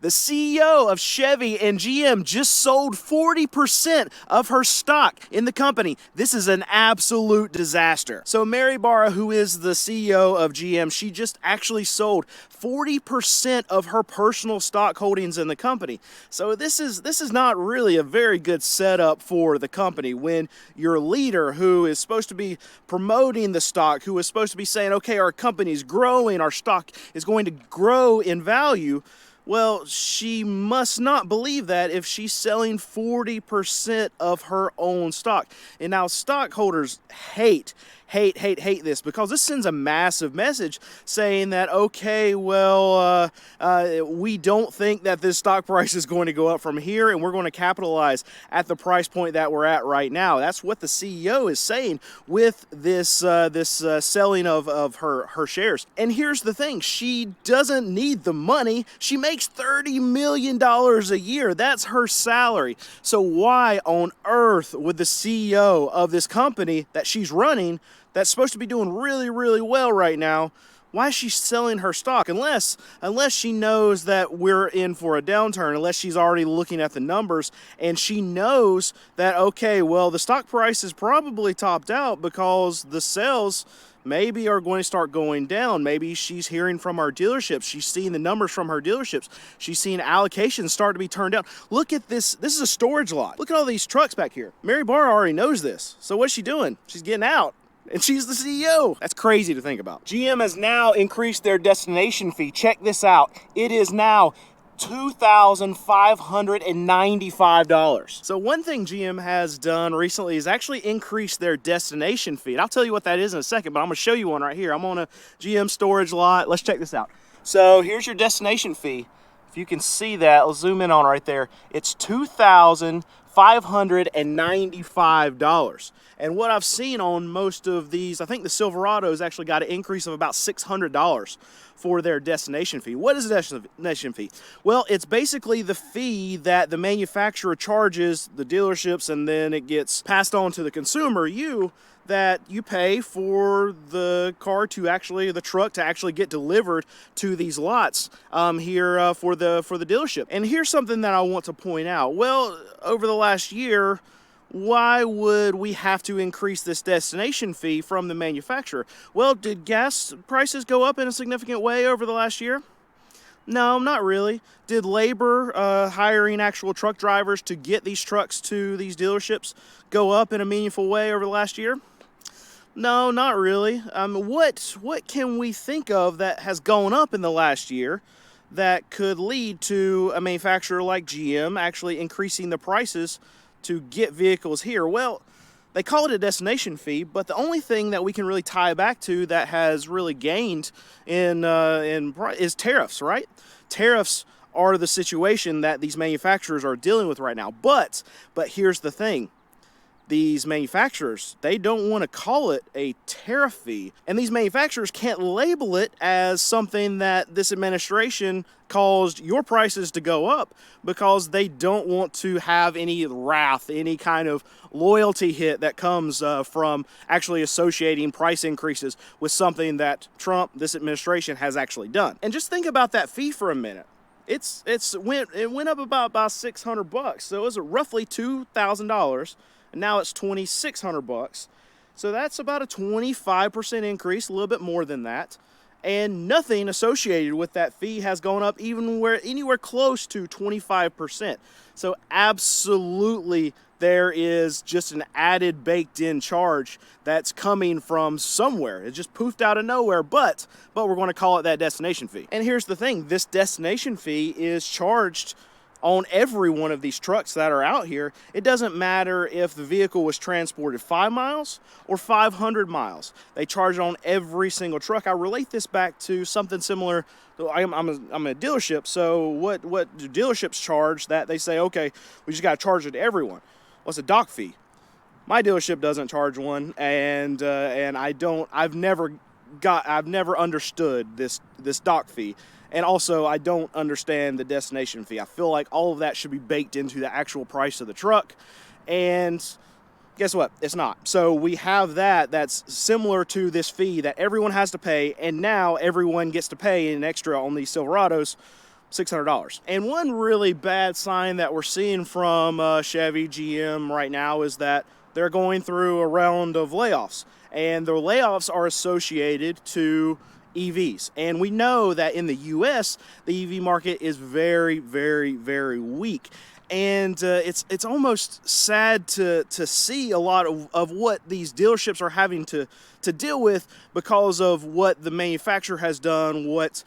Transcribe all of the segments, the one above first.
The CEO of Chevy and GM just sold 40% of her stock in the company. This is an absolute disaster. So Mary Barra, who is the CEO of GM, she just actually sold 40% of her personal stock holdings in the company. So this is not really a very good setup for the company when your leader, who is supposed to be promoting the stock, who is supposed to be saying, okay, our company's growing, our stock is going to grow in value, well, she must not believe that if she's selling 40% of her own stock. And now stockholders hate this, because this sends a massive message saying that, okay, well, we don't think that this stock price is going to go up from here, and we're going to capitalize at the price point that we're at right now. That's what the CEO is saying with this selling of her shares. And here's the thing, she doesn't need the money. She makes $30 million a year. That's her salary. So why on earth would the CEO of this company that she's running, that's supposed to be doing really, really well right now, why is she selling her stock? Unless she knows that we're in for a downturn, unless she's already looking at the numbers and she knows that, okay, well, the stock price is probably topped out because the sales maybe are going to start going down. Maybe she's hearing from our dealerships. She's seeing the numbers from her dealerships. She's seeing allocations start to be turned down. Look at this. This is a storage lot. Look at all these trucks back here. Mary Barra already knows this. So what's she doing? She's getting out. And she's the CEO. That's crazy to think about. GM has now increased their destination fee. Check this out. It is now $2,595. So one thing GM has done recently is actually increase their destination fee. And I'll tell you what that is in a second, but I'm gonna show you one right here. I'm on a GM storage lot. Let's check this out. So here's your destination fee. If you can see that, let's zoom in on right there. It's $2,595. And what I've seen on most of these, I think the Silverado's actually got an increase of about $600 for their destination fee. What is the destination fee? Well, it's basically the fee that the manufacturer charges the dealerships, and then it gets passed on to the consumer, that you pay for the car to actually, the truck to actually get delivered to these lots here for the dealership. And here's something that I want to point out. Well, over the last year, why would we have to increase this destination fee from the manufacturer? Well, did gas prices go up in a significant way over the last year? No, not really. Did labor, hiring actual truck drivers to get these trucks to these dealerships, go up in a meaningful way over the last year? No, not really. What can we think of that has gone up in the last year that could lead to a manufacturer like GM actually increasing the prices to get vehicles here? Well, they call it a destination fee, but the only thing that we can really tie back to that has really gained in is tariffs, right? Tariffs are the situation that these manufacturers are dealing with right now. But here's the thing. These manufacturers, they don't want to call it a tariff fee. And these manufacturers can't label it as something that this administration caused your prices to go up, because they don't want to have any wrath, any kind of loyalty hit that comes from actually associating price increases with something that Trump, this administration, has actually done. And just think about that fee for a minute. It went up about $600, so it was roughly $2,000. And now it's $2,600. So that's about a 25% increase, a little bit more than that. And nothing associated with that fee has gone up anywhere close to 25%. So absolutely there is just an added baked in charge that's coming from somewhere. It just poofed out of nowhere, but we're going to call it that destination fee. And here's the thing, this destination fee is charged on every one of these trucks that are out here. It doesn't matter if the vehicle was transported 5 miles or 500 miles. They charge it on every single truck. I relate this back to something similar. I'm a dealership, so what do dealerships charge that they say, okay, we just got to charge it to everyone? What's a dock fee? My dealership doesn't charge one, and I've never understood this dock fee. And also, I don't understand the destination fee. I feel like all of that should be baked into the actual price of the truck. And guess what? It's not. So we have that's similar to this fee that everyone has to pay. And now everyone gets to pay an extra on these Silverados $600. And one really bad sign that we're seeing from Chevy, GM right now is that they're going through a round of layoffs. And the layoffs are associated to EVs. And we know that in the US, the EV market is very, very, very weak. And it's almost sad to see a lot of what these dealerships are having to deal with because of what the manufacturer has done, what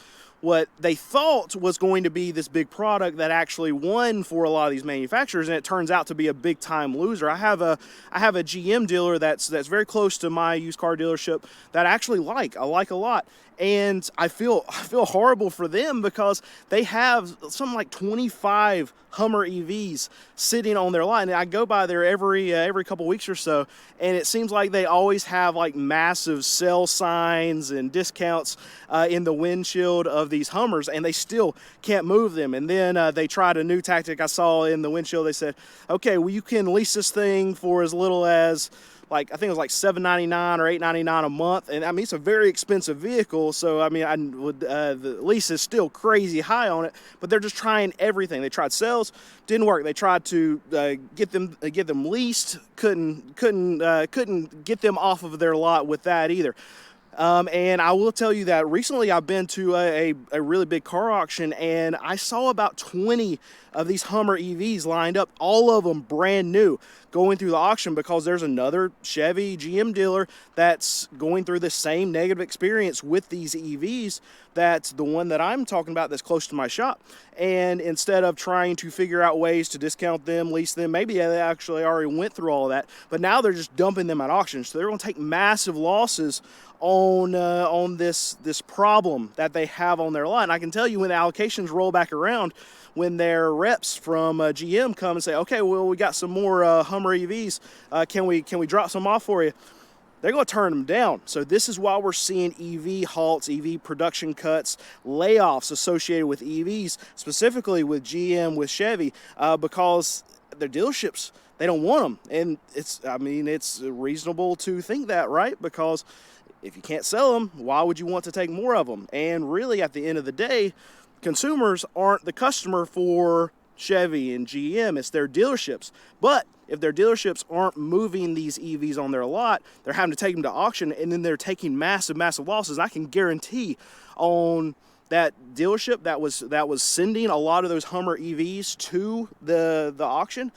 they thought was going to be this big product that actually won for a lot of these manufacturers, and it turns out to be a big time loser. I have a GM dealer that's very close to my used car dealership that I actually like a lot. And I feel horrible for them because they have something like 25 Hummer EVs sitting on their lot. And I go by there every couple weeks or so, and it seems like they always have like massive sale signs and discounts in the windshield of these Hummers, and they still can't move them. And then they tried a new tactic I saw in the windshield. They said, okay, well, you can lease this thing for as little as, I think it was like $7.99 or $8.99 a month, and I mean it's a very expensive vehicle. So I mean, the lease is still crazy high on it, but they're just trying everything. They tried sales, didn't work. They tried to get them leased, couldn't get them off of their lot with that either. And I will tell you that recently I've been to a really big car auction, and I saw about 20 of these Hummer EVs lined up, all of them brand new, going through the auction because there's another Chevy GM dealer that's going through the same negative experience with these EVs. That's the one that I'm talking about that's close to my shop. And instead of trying to figure out ways to discount them, lease them, maybe they actually already went through all of that, but now they're just dumping them at auction. So they're going to take massive losses on this problem that they have on their lot. And I can tell you, when the allocations roll back around, when their reps from GM come and say, okay, well, we got some more Hummer EVs, can we drop some off for you? They're going to turn them down. So this is why we're seeing EV halts, EV production cuts, layoffs associated with EVs, specifically with GM, with Chevy, because their dealerships, they don't want them. And it's reasonable to think that, right? Because if you can't sell them, why would you want to take more of them? And really, at the end of the day, consumers aren't the customer for Chevy and GM, it's their dealerships. But if their dealerships aren't moving these EVs on their lot, they're having to take them to auction, and then they're taking massive losses. I can guarantee on that dealership that was sending a lot of those Hummer EVs to the auction,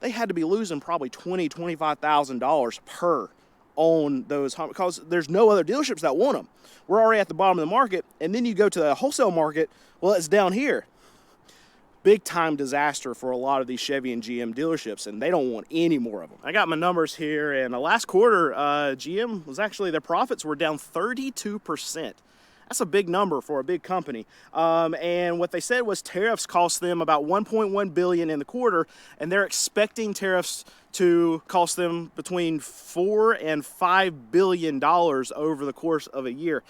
they had to be losing probably $20,000-$25,000 per on those Hummer, because there's no other dealerships that want them. We're already at the bottom of the market, and then you go to the wholesale market, well, it's down here. Big time disaster for a lot of these Chevy and GM dealerships, and they don't want any more of them. I got my numbers here, and the last quarter, GM was actually, their profits were down 32%. That's a big number for a big company. And what they said was tariffs cost them about $1.1 billion in the quarter, and they're expecting tariffs to cost them between $4 and $5 billion over the course of a year.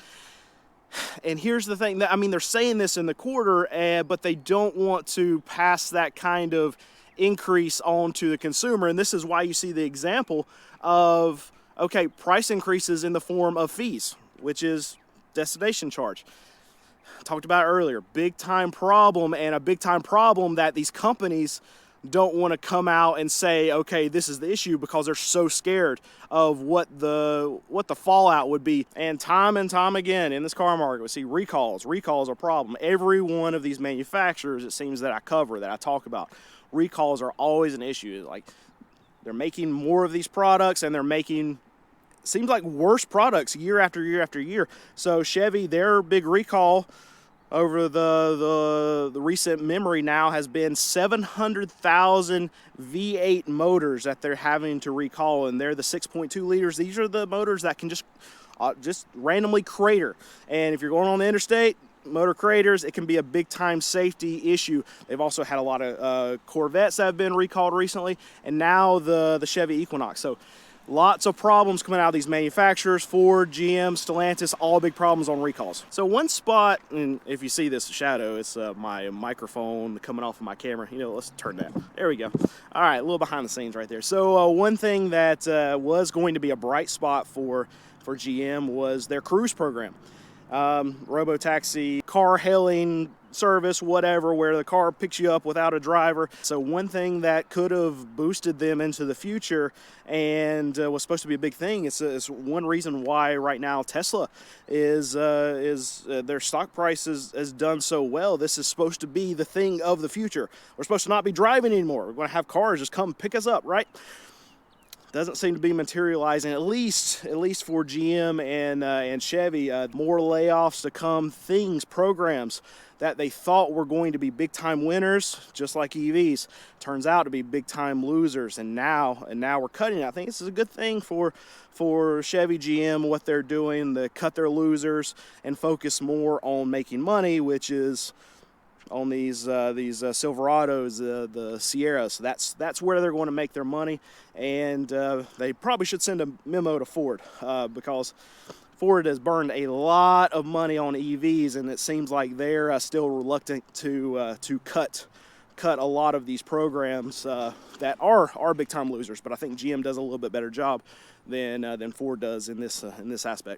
And here's the thing, they're saying this in the quarter, but they don't want to pass that kind of increase on to the consumer. And this is why you see the example of, okay, price increases in the form of fees, which is destination charge. Talked about earlier, big time problem, and a big time problem that these companies don't want to come out and say, okay, this is the issue, because they're so scared of what the fallout would be. And time again in this car market, we see recalls. Recalls are a problem. Every one of these manufacturers, it seems, that I cover, that I talk about, recalls are always an issue. Like, they're making more of these products, and they're making, seems like, worse products year after year after year. So Chevy, their big recall over the recent memory now has been 700,000 V8 motors that they're having to recall, and they're the 6.2 liters. These are the motors that can just randomly crater, and if you're going on the interstate, motor craters, it can be a big time safety issue. They've also had a lot of Corvettes that have been recalled recently, and now the Chevy Equinox. So lots of problems coming out of these manufacturers. Ford, GM, Stellantis, all big problems on recalls. So one spot, and if you see this shadow, it's my microphone coming off of my camera. Let's turn that. There we go. All right, a little behind the scenes right there. So one thing that was going to be a bright spot for GM was their cruise program. Robotaxi, car hailing service, whatever, where the car picks you up without a driver. So one thing that could have boosted them into the future and was supposed to be a big thing is one reason why right now Tesla is their stock price has done so well. This is supposed to be the thing of the future. We're supposed to not be driving anymore. We're going to have cars just come pick us up, right? Doesn't seem to be materializing, at least for GM and Chevy. More layoffs to come, programs that they thought were going to be big time winners, just like EVs, turns out to be big time losers. And now we're cutting it. I think this is a good thing for Chevy, GM, what they're doing. They cut their losers and focus more on making money, which is on these Silverados, the Sierras. So that's where they're going to make their money, and they probably should send a memo to Ford because Ford has burned a lot of money on EVs, and it seems like they're still reluctant to cut a lot of these programs that are big time losers. But I think GM does a little bit better job than Ford does in this aspect.